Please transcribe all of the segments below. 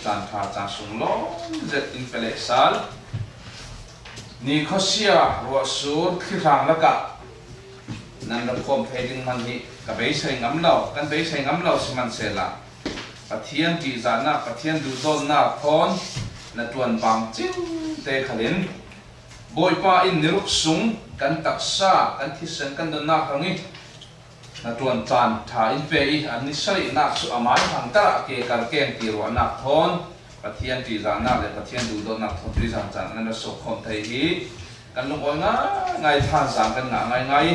chan tha cha sung lo zet in pele sal ni khosia ro sur khi rang laka nan la khom pheding man hi ka bei sai ngam lo kan bei sai ngam lo siman sela pathian ti zana pathian du don na thon na tuan bang chin te khalin boipa in niruk sung kan taksa kan thisen kan don na khangi na tuan chan tha in pe I an ni sai na su amai hang ta ke kar ken ti ro na thon pathian ti zana le pathian du don na thon ti zan chan na so khom thei hi kan lu oi nga ngai than sang kan nga ngai ngai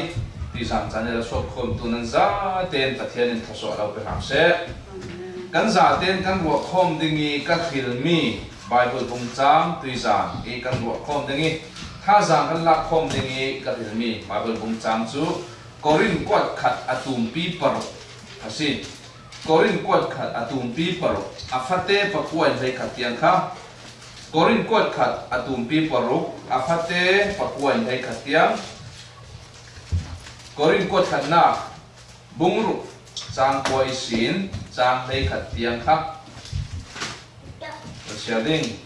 ti zan chan le so khom tu nan za ten pathian in thaso lo pe ham se kan za ten kan ro khom dingi ka khil mi Bible bung cham tui zan I kan ro khom dingi tha zang kan la khom dingi ka khil mi Bible bung cham chu Korin kwat khat atum pi par asi Korin kwat khat atum pi par afate pakuan hei khat tiang kha Korin kwat khat atum pi paru afate pakuan hei khat tiang Korin kwat khat na bungru chang koi sin chang hei khat tiang kha Siading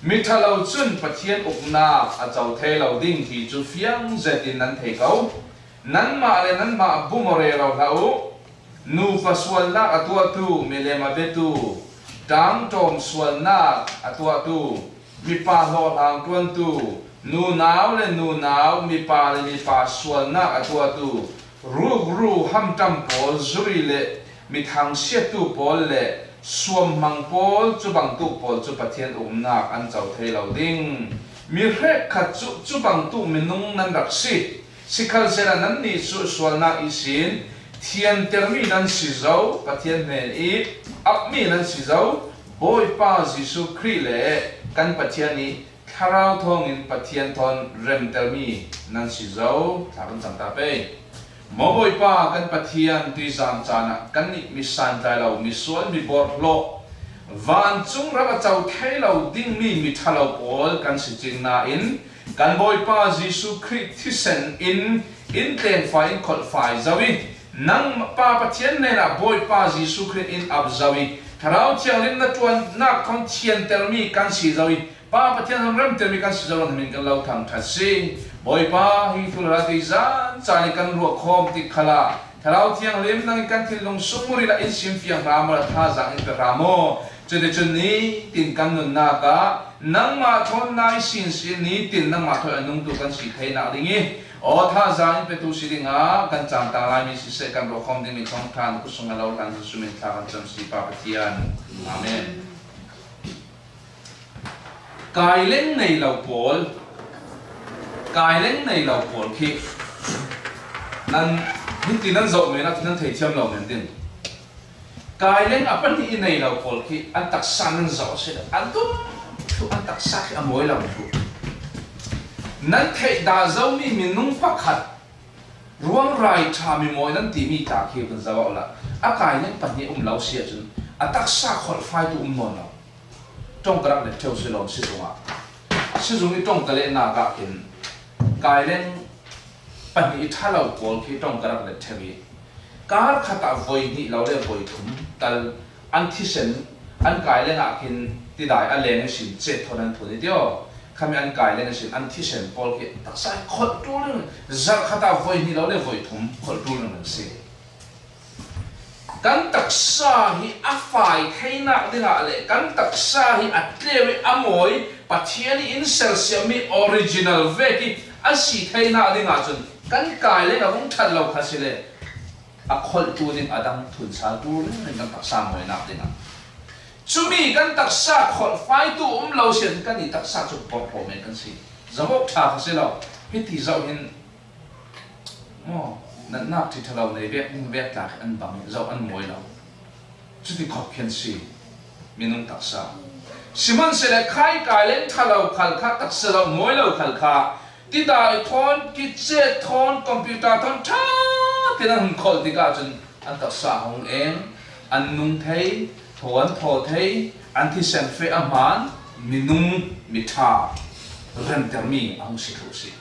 Mithalo chun pathian ukna a chau thei lo ding hi chu fiang zetin nan thei kau nan ma le nan ma bumore ro lau nu paswal na atua tu melema betu dang tom swal na atua tu mi pa lo lang tuan tu nu nau le nu nau mi pa swal na atua tu ru ham tam pol zuri le mi thang sia tu pol le suam mang pol chu bang tu pol chu pathian nak an chau thei lo ding mi rek khat chu bang tu minung nan rak si Sikal sera nan ni su sual na isin thian termi nan si zo pathian nen I ap mi nan si zo boy pa Jisu Christ le kan pathian ni tharau thong in pathian thon rem termi nan si zo thaban cham ta pe mo boy pa kan pathian ti zam chana kan ni mi san tai lo mi sual mi bor lo van chung ra chau thei lo ding mi thalo pol kan si ching na in kan boy pa Jisu Christ thisen in ten fine khol fai zawi nang pa pathian ne na boy pa Jisu Christ in ab zawi tharau chiang lim na tuan na khom thian termi kan si zawi pa pathian ram termi kan si zawi min kan lau thang thasi boy pa hi thul ra ti zan chani kan ro khom ti khala tharau chiang lim nang kan thil long sumuri la in sim fiang ramara tha zang in ramo chune chuni tin kan nun na ka nang ma thon nai sin ni tin nang ma thoi anung tu kan si thei na ringi o tha za in pe tu si ringa kan chang ta lai mi si se kan ro khom ding mi thong than ku sung lo kan su min tha kan cham si pa pathian amen kai leng nei lo pol khi nan ni tin nan zo me na tin nan thei thiam lo men tin kai leng apan ni nei lo pol khi an tak san nan zo se an tu an tak sa khi amoi lo thu nan thei da zo mi minung pakhat ruang rai tha mi moi nan ti mi ta khi kan zawa la a kai leng pan ni lo sia chun a tak sa khol fai tu non lo tong krak le theu se lo si zunga si zungi tong kale na ka kin kai leng pan ni tha lo pol khi tong krak le thegi kar khata voi ni lo le voi thum tal an thi sen an kai leng a kin ti dai a leng sin che thonan thuni dio khami an kai leng sin an thi sen pol ki tak sai khol tu le zar khata voi ni lo le voi thum khol tu le si kan tak sa hi a fai theina dinga le kan tak sa hi a tlewi amoi pathian in sel siami original veki a si theina dinga chun kan kai leng a bung that lo khasile a khol tu ning adam thun sa tu ning kan tak sa moi na dinga chumi kan tak sa khol fai tu lo sian kan ni tak sa chu por po men kan si zawok tha khasilo hiti zau hin mo nan nak ti thalo nei vek ta an bang zau an moi lo chu ti khop khen si minung tak sa simon se le khai kai len thalo khal kha tak sa lo moi lo khal kha ti dai thon ki che thon computer thon tha ti nan khol ti ka chun an tak sa hong eng an nung thei thon tho thei an thi sen fe aman minung mitha ren termi ang si thu si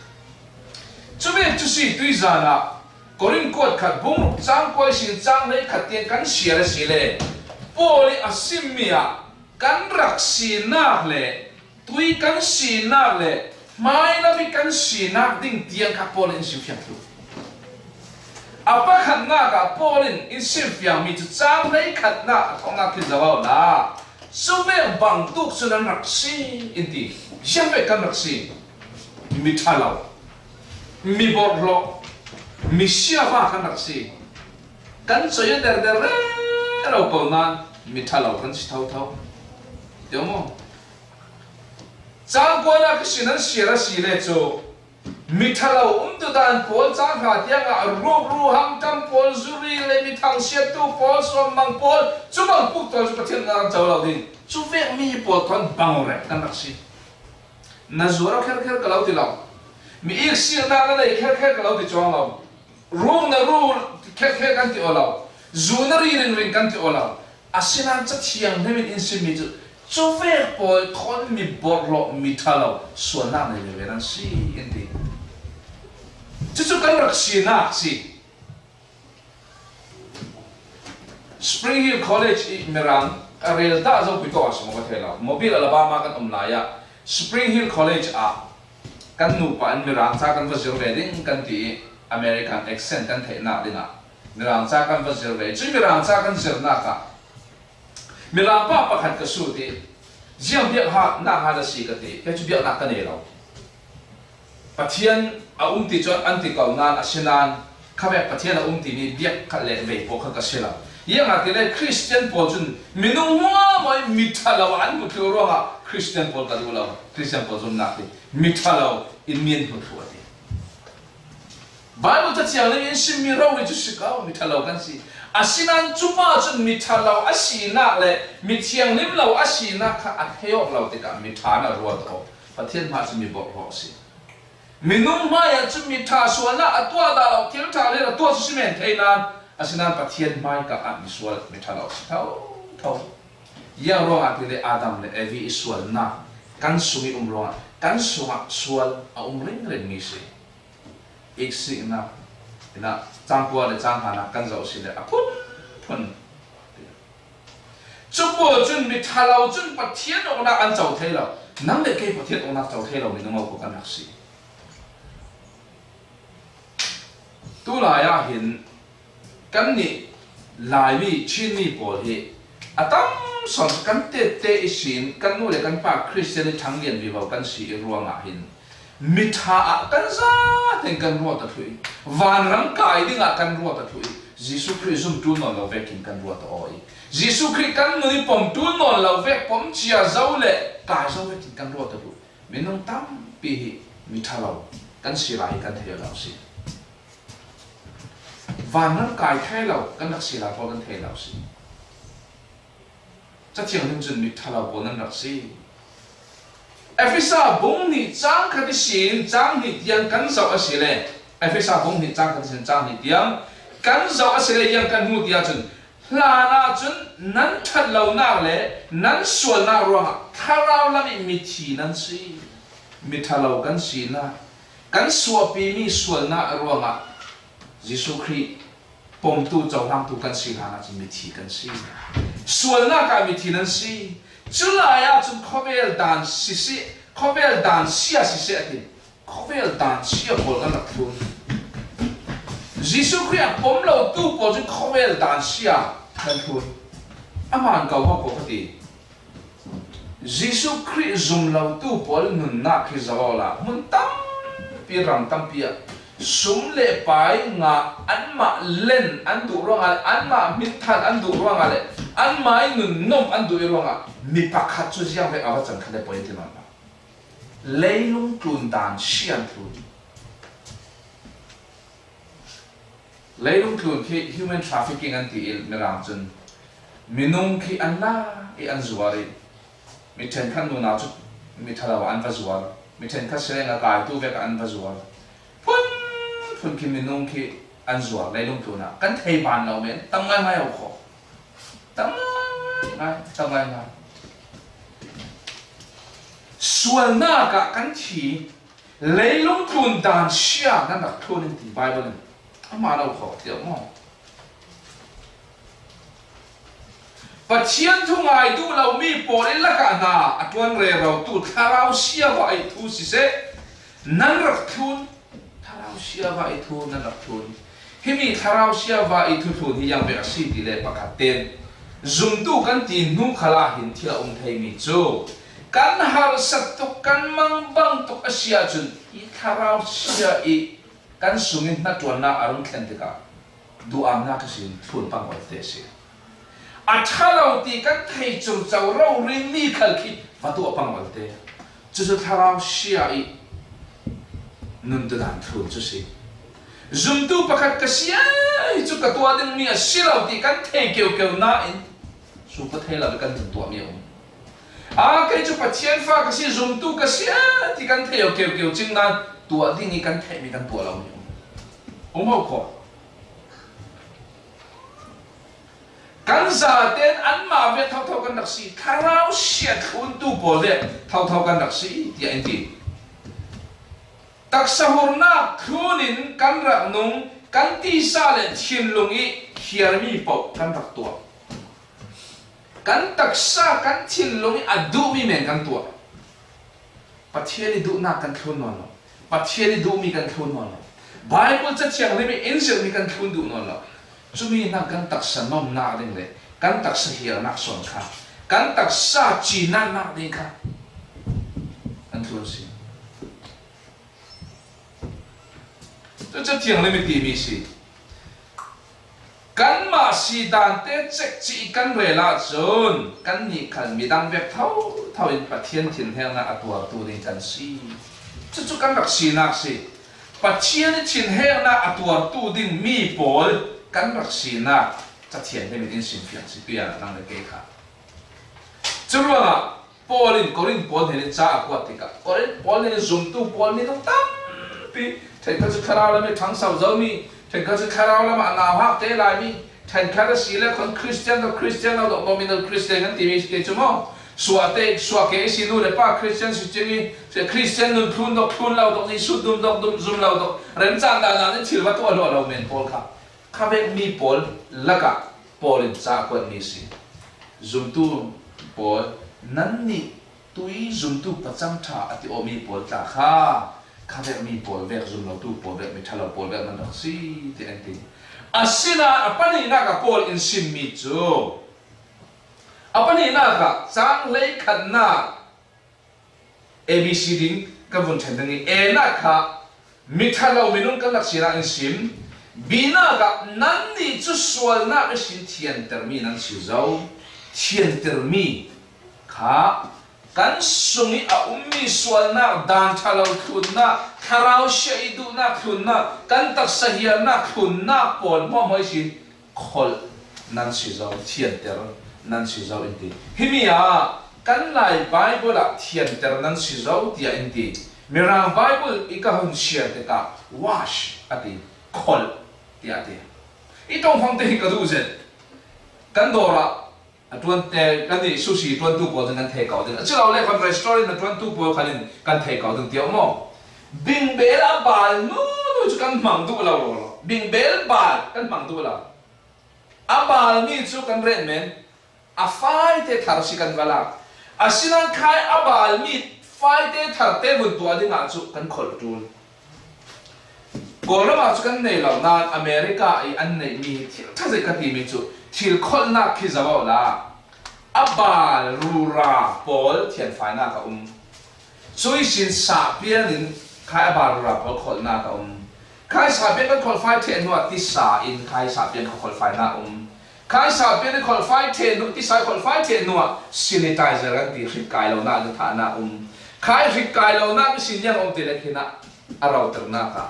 chumi chu si tui zana Korin kot khat bung chang koi sin chang nei khat tian kan sia le si le poli asimia kan rak si nak le tui kan si nak le mai na mi kan si nak ding tiang ka polin si fiang tu apa khat na ka polin in si fiang mi chu chang nei khat na thong na ki zawao la so ve bang tuk su nan rak si in ti siam ve kan rak si mi thalau mi bor lo mi sia va kan rak si kan so ye der der ro ko nan mi thalau kan si thau thau hiểu không? Trang quan là cái sự năng xia là xia lệ cho mi thà lâu tu đàn Paul trang hà tiếng à ru ham tam Paul zuri lệ mi thang xia tu Paul som mang Paul chú bằng bút tôi chú bắt thiên năng cháu lâu đi chú việc mi Paul thon bằng rẻ căn đặc xí na zura kher kher cái lâu thì lâu mi ít xia na cái này kher kher cái lâu thì cho lâu ru na ru kher kher căn thì ở lâu zu na rin rin căn thì ở lâu asinan chắc thiang nên mình in sim mi chú chú việc bồi thon mi bọt lọ mi thà lâu xuân nam này về năng xí in đi chú căn đặc xí na xí Spring Hill College Merang arel ta zo pito as mo kathela mobile Alabama kan umlaya Spring Hill College a kan nu pa an Merang cha kan vazir wedding kan ti American accent kan theina dinga Merang cha kan vazir we chui Merang cha kan zirna ka Merang pa pakhat ka su ti jiang biak ha na ha da si ka ti pe chu biak na ka ne lo pathian a ti chon anti kau nan asinan khabe pathian a ti ni biak kha le ve po kha ka sela yang artinya Christian Paul jun minumwa mai mitalawan mutu roha Christian Paul kadulaw Christian Paul jun nakti mitalaw in mien mutu ati Bible ta tiang le yin mi raw ni jusikaw mitalaw kan si asinan chuma jun mitalaw asina le mitiang lim law asina kha atheo law te ka mithana ro to pathian ma chu mi bok ro si minumwa ya chu mitha suana atwa da law til tha le atwa su men thainan asinan pathian mai ka an isual mithalo thau thau ya ro atile Adam le Evi isual na kan sumi umro kan suma sual a umring ren mi se eksi na ina changpua le changhana kan zo si le apun pun chupo chun mithalo chun pathian ona an chau thailo nang le ke pathian ona chau thailo ni ngau ko kan naksi tu la ya hin kan ni lai mi chin mi Paul hi atam son kan te isin kan nu le kan pa Christian ni thang lian vi bao kan si ruanga hin mitha a kan za ten kan ro ta thui van rang kai dinga kan ro ta thui Jesus Christ zum tu no lo vekin kan ro ta oi Jesus Christ kan nu ni pom tu no lo vek pom chia zau le kai zau vekin kan ro ta thui menong tam pi hi mitha lo kan si lai kan the lo si van năng cài thay lâu căn đặc sĩ là có căn thay lâu xí chắc chắn hình dung mit thay lâu có năng đặc sĩ Ephesa bung ni trang khát đi xin trang ni tiếng căn dầu ở xí lệ Ephesa bung ni trang khát đi xin trang ni tiếng căn dầu ở xí lệ yang căn mu tiếng chun là na chun nắn thật lâu na lệ nắn xuân na ruộng thao rau làm mit thi nắn xí mit thay lâu căn xí na căn xua pi mi xuân na ruộng Jesus Christ pom tu châu nam tu kan si hana chi mi thi kan si sual na ka mi thi nan si chula ya chun khovel dan si si khovel dan sia si se ati khovel dan sia bol kan lak thun Jesus Christ pom lo tu po chun khovel dan sia kan thun aman ka wa ko khati Jesus Christ zum lo tu pol nun na khi zawala mun tam pi ram tam pia sum le pai nga an ma len an du ronga an ma min than an du ronga le an mai nun nom an du ronga mi pakhat chu jiang ve awa chan khale point ti ma leilung tun dan sian tun leilung tun ki human trafficking an ti il merang chun minung ki an la e an zuari mi ten khan nu na chu mi thalawa an va zuar mi ten kha serenga kai tu ve ka an va zuar phun kim minung ki an zuar lấy lung tu na kan thei ban lo men tang mai mai kho tang mai sual na ka kan thi lấy lung tun dan sia nan dak thun in ti Bible ama lo kho ti mo pathian thu ngai du lo mi por in la ka na atwan re ro tu tharau sia wa ai thu si se nan rak thun tharau sia wa ai thu nan rak thun himi tharau sia wa ai thu thun hi yang be asi ti le pakhaten zum tu kan ti nu khala hin thila thei mi chu kan har sat tu kan mang bang tu asia chun I tharau sia I kan sungin na tuan na arung khen te ka du am na ka sin thun pang wa te se a tharau ti kan thei chu chau ro rin ni khal ki va tu pang wa te chu chu tharau sia I nun tu dan thun chu si zum tu pakhat ka sia chu ka tua ding mi a silau ti kan thei keu keu na in su pa thei la kan tu tua mi a cái chú pathian pha cái gì dùng tu cái gì thì căn thể kêu kêu chính nan tua đi ni căn thể mi căn tua lâu nhiều ông hậu khó căn giả tên ăn mà về thâu thâu căn đặc sĩ thao xiết khuôn tu bồ về thâu thâu căn đặc sĩ thì anh chị đặc sa hồn na khunin căn rạc nung căn ti sa lên thiên lung ý hiền mi bọc căn đặc tua kan taksa kan thilong adu mi men kan tua pathiani du na kan thun no lo pathiani du mi kan thun no lo bible cha chiang le mi angel mi kan thun du no lo chumi na kan taksa nom na ding le kan taksa hial na son kha kan taksa chi na ding kha kan thun si cha chiang le mi ti mi si kan ma si dan te chek chi kan re la chun kan ni khan mi dang vek thau thau in pathian thin heng na atua tu ding kan si chu chu kan rak si nak si pathian thin heng na atua tu ding mi pol kan rak si na cha thian he mi in sin fiang si pia nang le ke kha chu lo na polin korin pol he cha akwa tika korin pol ne zum tu pol ni tam pi thai ka chu khara la me thang sau zo mi thành cái sự khai ra là mà nào học thế lại mi thành cái đó xí là con Christian nào đó nominal Christian anh tìm cái chỗ mà xóa cái xí luôn là ba Christian sự chừng cái Christian luôn phun lao đó đi sút đum zoom lao đó人站在那里听不到了面Paul cả về mi Paul là cả Paul cha quân mi xí zoom tu Paul năn nỉ tuy zoom tu bắt chăm thà ati omi Paul ta kha khá về mi Paul về zoom lao tu Paul về mi thà lao Paul về mình đó xí thì anh tin asina apa ni na ka Paul in sim mi chu apa ni na ka chang lei khan na abc ding ka vun chen dang e na kha mi tha lao minun ka lak sina in sim b na ka nan ni chu sual na ka sin thian ter mi nan si zo thian ter mi kha kan sungi a ummi sual na dan thalau thun na tharau shaidu na thun na kan tak sahian na thun na pon mo moi sin khol nan si zo thian ter nan si zo inti himia kan lai bible a thian ter nan si zo tia inti mirang bible ika hun share te ka wash ati khol tia te itong phang te ka du zen kan dora tuan te kan ni sushi tuan tu po kan thei kau ding chu lo le kan restaurant na tuan tu po khalin kan thei kau ding tiao mo bing bel a bal no chu kan mang tu lo bing bel bal kan mang tu la a bal ni chu kan ren men a fai te thar si kan wala a sinan khai a bal mi fai te thar te bun tu ding a chu kan khol tul golo ma chu kan nei lo na America ai an nei mi tha zai ka ti mi chu thil khol na khi zawa la abal rura pol thian fai na ka chui sin sa pian in khai abal rura pol khol na ka khai sa pian ka khol fai thian no ti sa in khai sa pian ka khol fai na khai sa pian ka khol fai thian no ti sa khol fai thian no sanitizer kan ti ri kai lo na ka tha na khai ri kai lo na ka sin yang ti le khina arau ter na ka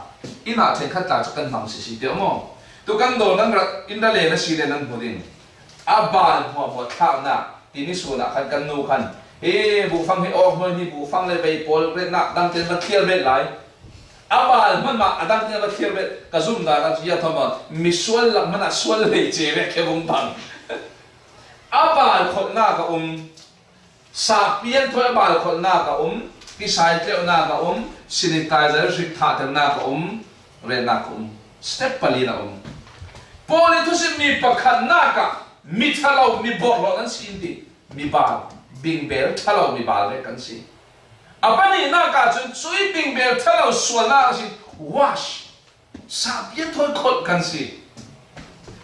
ina then khat ta kan mang si te mo tu kan do nan rat in da le na si le nan budin abal mo tha na tini su na khan kan nu khan e bu phang he or mo ni bu phang le bei pol re na dang ten na thier bet lai abal man ma adang ten na thier bet ka zum da kan ya thoma misual la mana sual le che ve ke bum bang abal khot na ka sa pian thoi abal khot na ka ki sai tle na ka sanitizer rik tha ter na ka re na ka step pali na poli thu sin mi pakhat na ka mi thalo mi bor lo kan sin ti mi bal bing bel thalo mi bal le kan si apani na ka chun chui bing bel thalo sual na si wash sa bien thoi khot kan si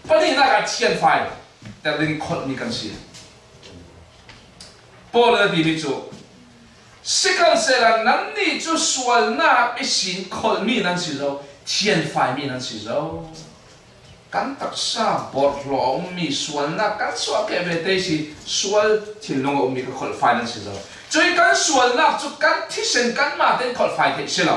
pani na ka thian phai ta ring khot ni kan si Paul di mi chu second sela nan ni chu sual na isin khol mi nan si zo thian phai mi nan si zo kan tak sa bor lo mi sual na kan so ke ve te si sual thil long mi ka khol phai nan si zo chui kan sual na chu kan thi sen kan ma ten khol phai the si lo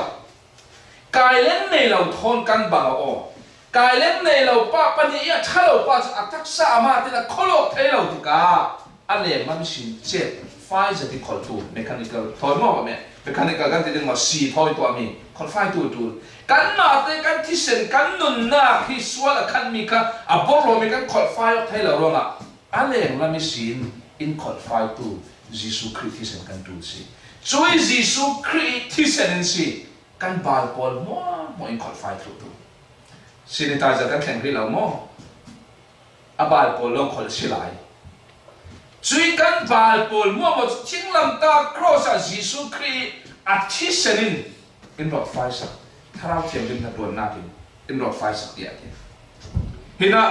kai len nei lo thon kan ba o kai len nei lo pa pani ya thalo pa chu atak sa ma te na kholo the lo ti ka ale man sin che phai za ti khol tu mechanical thoi mo me mechanical kan ti ding ma si thoi to mi khol phai tu kan ma te kan thi sen kan nun na hi sual kan mi ka a bor lo mi kan khol phai the lo ro la ale la mi sin in khol phai tu Jesus Christ thi sen kan tu si chui Jesus Christ thi sen si kan bal pol mo in khol phai tu sanitizer kan theng ri lo mo a bal pol long khol si lai chui kan bal pol mo ching lam ta cross a Jesus Christ a thi senin in rot phai sa tharau thiam lim na tuan na tin in rot phai sa tia ke hina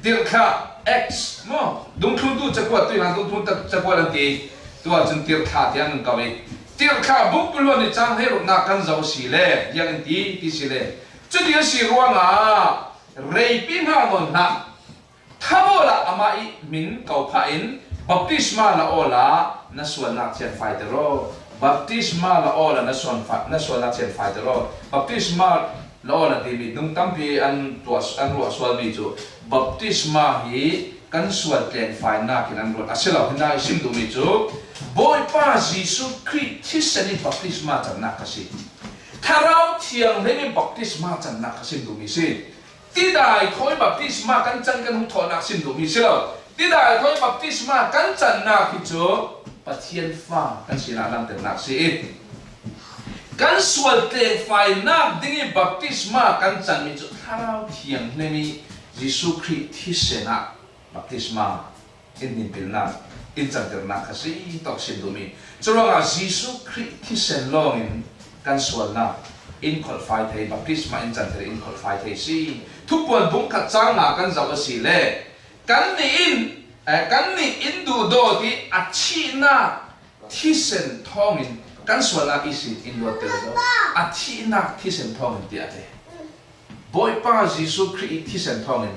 dir kha x mo dung thun tu chakwa tu na dung thun tak chakwa lan ti tua chun dir kha tiang ka we dir kha buk lo ni chang he ro na kan zo si le yang ti si le chu dia si ruang a rei pin ha mon na thabo la amai min kau pha in baptisma la ola na suan na chen fai de ro baptisma la ola na suan na chen fai de ro baptisma la ola ti mi dung tam pi an tuas an ro sual mi chu baptisma hi kan suan chen fai na kin an ro asela hina sim du mi chu boy pa Jesus Christ thi sani baptisma chan na ka si tharau thiang le mi baptisma chan na ka sim du mi si ti dai thoi baptisma kan chan kan hu tho na sim du mi si lo ti dai thoi baptisma kan chan na ki chu pathian fa kan sila lam te nak si kan sual te fai nak dingi baptisma kan chan mi chu tharau thiang le mi Jesus Christ thi sena baptisma in nin pil na in chan ter na ka si tok sin du mi chu ro Jesus Christ thi sen long in kan sual na in khol phai thei baptisma in chan ter in khol phai thei si thu pon bung khat chang na kan zaw si le kan ni in du do ti a chi na thi sen thong in kan sual na isi in lo te do a thi na thi sen thong in ti ate boy pa Jesus Christ thi sen thong in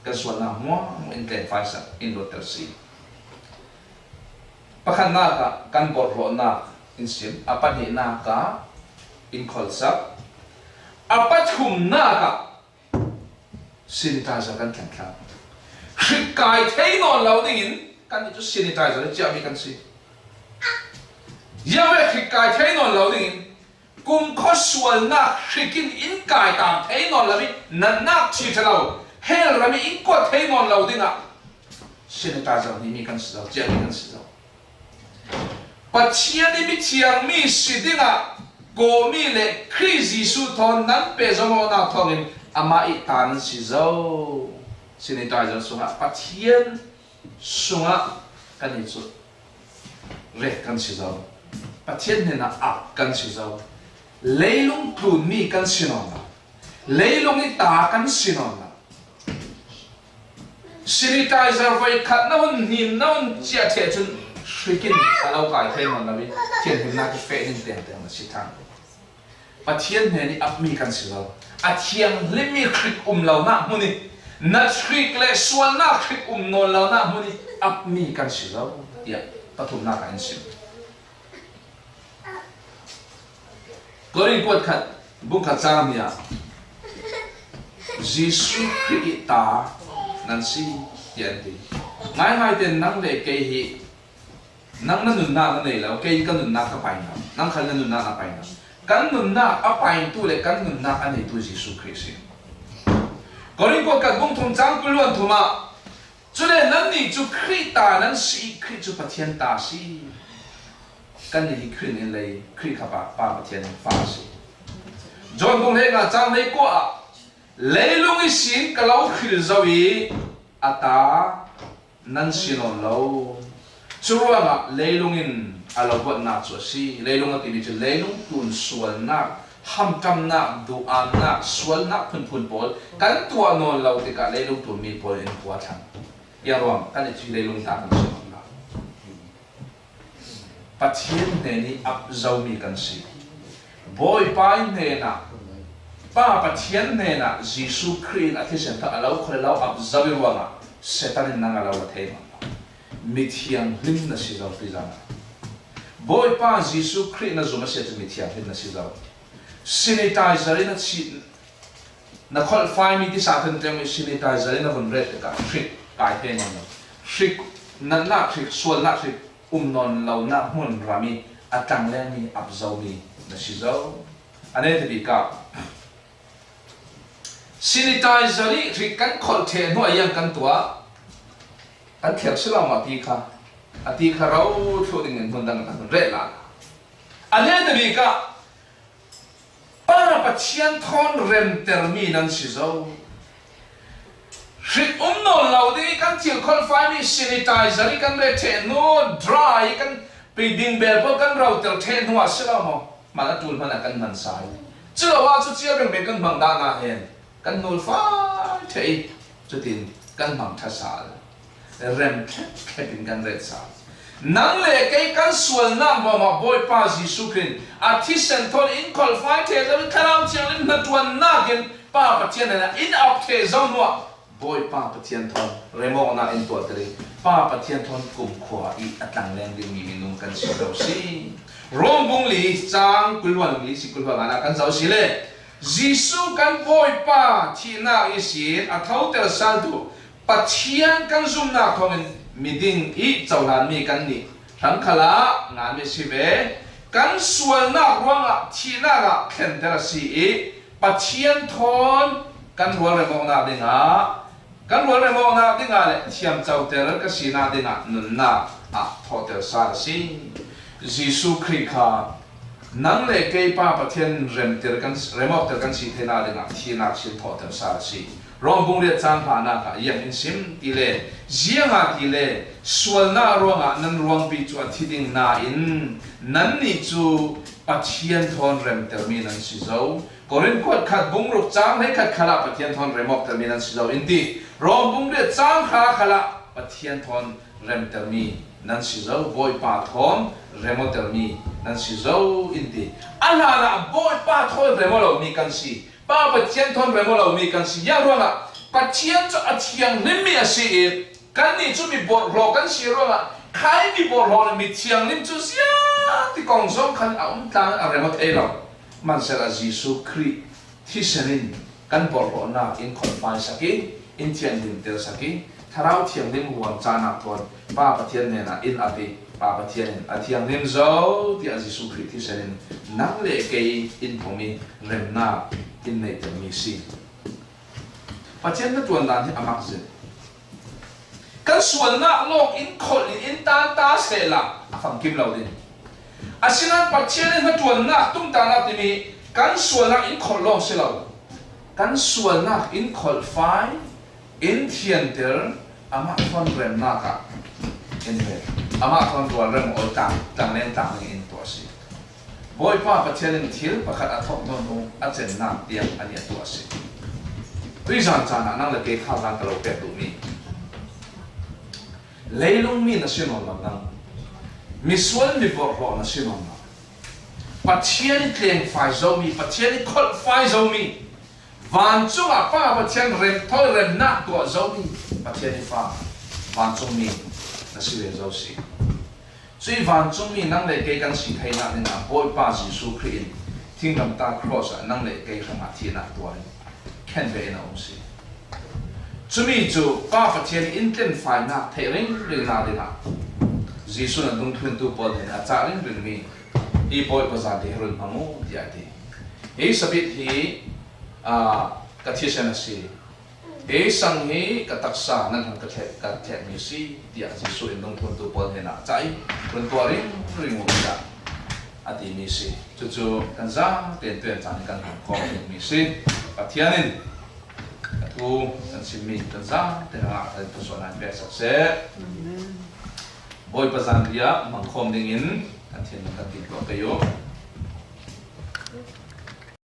kan sual na mo in ten phai sa in lo ter si pakhan na ka kan bor ro na in sim apat ni na ka in khol sa apat hum na ka sanitizer kan thang thang kai thei non lo ding in kan ni chu sanitizer cha mi kan si ya ve kai thei non lo ding in kum kho sual na khikin in kai tam thei non la mi nan nak chi thalo hel rami in ko thei non lo ding a sanitizer ni mi kan si lo cha mi kan si lo pathian ni mi thiang mi si ding a go mi le Christ Jesus thon nan pe zo mo na thong in ama i tan si zo sanitizer sunga pathian sunga kan ni chu re kan si zo pathian ne na a kan si zo leilung plun mi kan si no na leilung ni ta kan si no na sanitizer vai khat na hun nim na hun chia the chun shrikin alau kai thei mon na bi thian hin na ki fe nin ten ten si thang pathian ne ni ap mi kan si zo a thiang limi khrik lo na muni na khrik le sual na khrik no lo na muni ap mi kan si lo ya pathum na kan si gorin kot khat bung khat cham ya Jesus Christ ta nan si yan ti ngai ten nang le ke hi nang na nun na nei lo ke kan nun na ka pai na nang khal na nun na pai na kan nun na apai tu le kan nun na ani tu Jesus Christ gorin ko kat bung thum chang kulon thuma chule nan ni chu Christa nan si Christ chu pathian ta si kan ni Christ in le Christ ka pa pathian fa si John bung he nga chang nei ko a leilung i sin kalau khil zawi ata nan sinon lo churuanga leilungin alawat na chu si leilung ati chu leilung tun sual na hamkam na duan na sual na phun pol kan tua non lo te ka leilung tun mi pol in kwa thang ya rom kan chi leilung ta kan sinon la pathian ne ni ap zau mi kan si boy pai ne na pa pathian ne na Jisu Christ a thisen ta alo khole lo ap zau wi wa setanin nang alo la thema mithiang lim na si zau pizana boy pa Jisu Christ na zuma set mithiang lim na si zau sanitizer na si na khol fai mi ti sa than tem sanitizer na von red ka trick kai te na trick na trick sual na trick non lau na hun rami atang le ni ap zau mi na si zau ane te bi ka sanitizer ri trick kan khol the no yang kan tua kan khel sila ma ti kha rau thu ding ngun dang kan re la ane de bi ka para pathian thon rem termi nan si zo rit no lau de kan til khol fai mi sanitizer kan re the no dry kan pe ding bel po kan rau tel the no sila mo ma na tul ma na kan nan sai chu wa chu chia beng be kan bang da na hen kan nul fai the chu tin kan bang tha sa rem khepin kan ret sa nang le kai kan sual na ma boy pa Jisu Christ a thi sen thon in call fight the the kalam chiang lim na tuan na gen pa pathian na in up the zone wa boy pa pathian thon remo na in to tre pa pathian thon kum khwa i atang leng ding mi minung kan si do si rong bung li chang kulwan li si kulwa na kan zau si le Jisu kan boy pa thi na i si a thau tel sal tu pathian kan zum na thong miding i chawlan mi kan ni thang khala nga mi si be kan sual na ruanga thi na ga khen tera si e pathian thon kan rual re mo na dinga le thiam chaw ter ka si na dinga nun na a thotel sa si Jisu Christ kha nang le ke pa pathian rem ter kan remok ter kan si thena dinga thi na si thotel sa si rong bung le chang pha na ka yam in sim ti le zianga ti le sual na ronga nan ruang pi chu athiding na in nan ni chu pathian thon rem ter mi nan si zo korin kot khat bung ruk chang le khat khala pathian thon remok ter mi nan si zo in ti rong bung le chang khala pathian thon rem ter mi nan si zo boy pa thon remo ter mi nan si zo in ti ala la boy pa thon remo lo mi kan si pa pathian thon remo lo mi kan si ya ronga pathian chu athiang lim mi asi e kan ni chu mi bor lo kan si ronga khai mi bor lo mi thiang lim chu sia ti kong som khan aum tang a remo te lo man sera Jisu Christ thi senin kan bor lo na in confine saki in thian lim tel saki tharau thiang lim huam chana thon pa pathian ne na in ati pa pathian athiang lim zo ti a Jisu Christ thi senin nang le ke in thomi rem na in nei te mi si pathian na tuan dan hi amak ze kan sual na lok in khol in tan ta se la afam kim lo din asinan pathian na tuan na tum ta na ti mi kan sual na in khol lo se lo kan sual na in khol fai in thian ter ama thon rem na ka in ve ama thon tuan rem ol ta tang len tang in to si boy pa pathian in thil pakhat athok don no a chen na tiang ani to si reason chana nang le ke kha lan ka lo pe tu mi leilung mi na sinon lam nang mi sual mi bor ho na sinon na pathian kleng fai zo mi pathian khol fai zo mi van chu a pa pathian rem thol rem na to zo mi pathian fa van chu mi na si le zo si所以van chu mi nang le ke kan si thai na na boy pa Jisu Christ ting lam ta cross nang le ke khama thi na to khen ve na om si chu mi chu pa pathian in ten fai na thai ring ring na de na Jisu na dung thun tu pol de na cha ring ring mi i boy pa za de run pamu dia de e sabit hi ka thi sen si e sang hi ka taksa nan ka the mi si dia Jisu in dung thun tu pol de na chai run to ring ring mo da ati mi si chu kan za ten ten chan kan ko mi si pathianin tu an sim mi ta za te ha ta tu so nan be sa se boy pazan dia mang khom ding in an thien ka ti ko kayo